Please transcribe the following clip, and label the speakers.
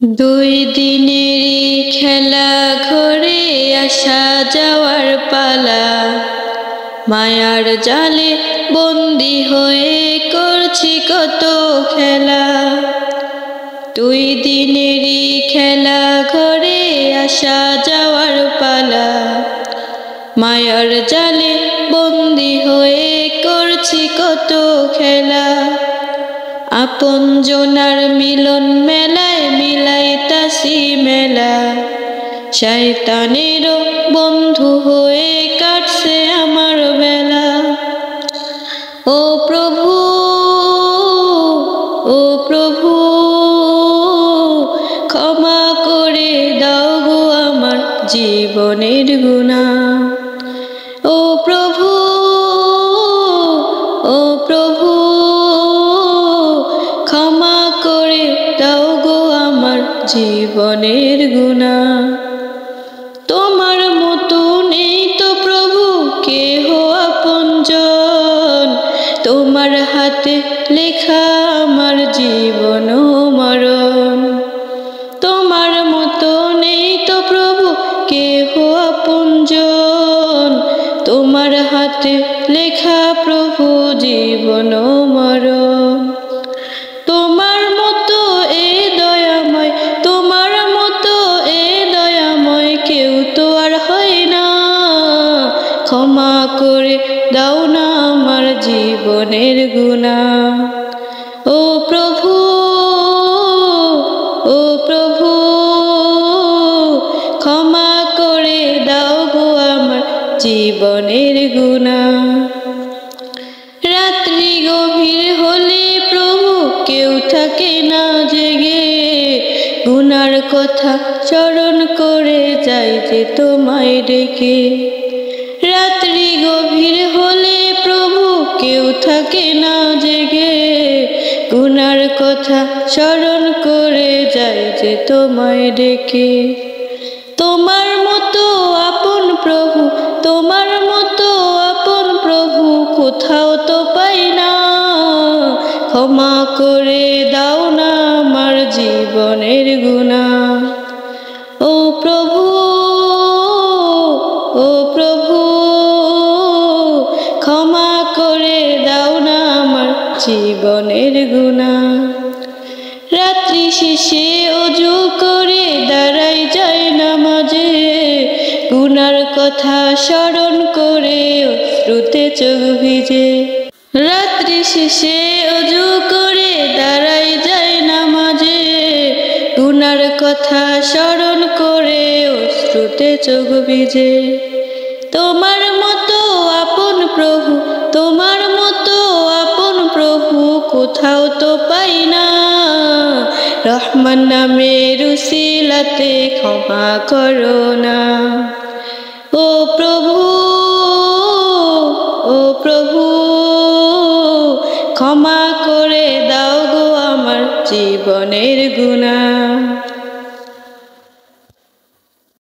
Speaker 1: দুই দিনেরই খেলা ঘরে আসা যাওয়ার পালা, মায়ার জালে বন্দি হয়ে করছি কত খেলা। দুই দিনেরই খেলা ঘরে আসা যাওয়ার পালা, মায়ার জালে বন্দি হয়ে করছি কত খেলা। আপন জনার মিলন মেলায় মিলাইতাছি মেলা, শয়তানেরও বন্ধু হয়ে কাটছে আমার বেলা। ও প্রভু, ও প্রভু, ক্ষমা করে দাও গো আমার জীবনের গুনাহ। ও প্রভু, ও প্রভু, ক্ষমা করে দাও গো আমার জীবনের গুনাহ। তোমার মতো নেই তো প্রভু কেহ আপনজন, তোমার হাতে লেখা আমার জীবন মরণ। তোমার মতো নেই তো প্রভু কেহ আপনজন, তোমার হাতে লেখা প্রভু জীবন মরণ। তোমার মতো এ দয়াময়, তোমার মতো এ দয়াময় কেউ তো আর হয় না। ক্ষমা করে দাও না আমার জীবনের গুনাহ। ও প্রভু, ও প্রভু, ক্ষমা করে দাও গো আমার জীবনের গুনাহ। রাত্রি গভীর হলে প্রভু কেউ থাকে না জেগে, গুনার কথা স্মরণ করে যাই যে তোমায় ডেকে। রাত্রি গভীর হলে প্রভু কেউ থাকে না জেগে, গুনার কথা স্মরণ করে যাই যে তোমায় ডেকে। তোমার মতো আপন প্রভু, তোমার মতো আপন প্রভু কোথাও তো পাই না। ক্ষমা করে দাও না আমার জীবনের গুনাহ। ও প্রভু, ও প্রভু, ক্ষমা করে দাও না আমার জীবনের গুনাহ। রাত্রি শেষে ওযু করে দাঁড়াই যায় নামাজে, গুনার কথা স্মরণ করে অশ্রুতে চোখ ভিজে। রাত্রি শেষে ওযু করে দাঁড়াই যায় নামাজে, গুনার কথা স্মরণ করে অশ্রুতে চোখ ভিজে। তোমার মতো আপন প্রভু, তোমার মতো আপন প্রভু কোথাও তো পাই না। রহমান নামের উসিলাতে ক্ষমা করো না। ও প্রভু, ও প্রভু, ক্ষমা করে দাও গো আমার জীবনের গুনাহ।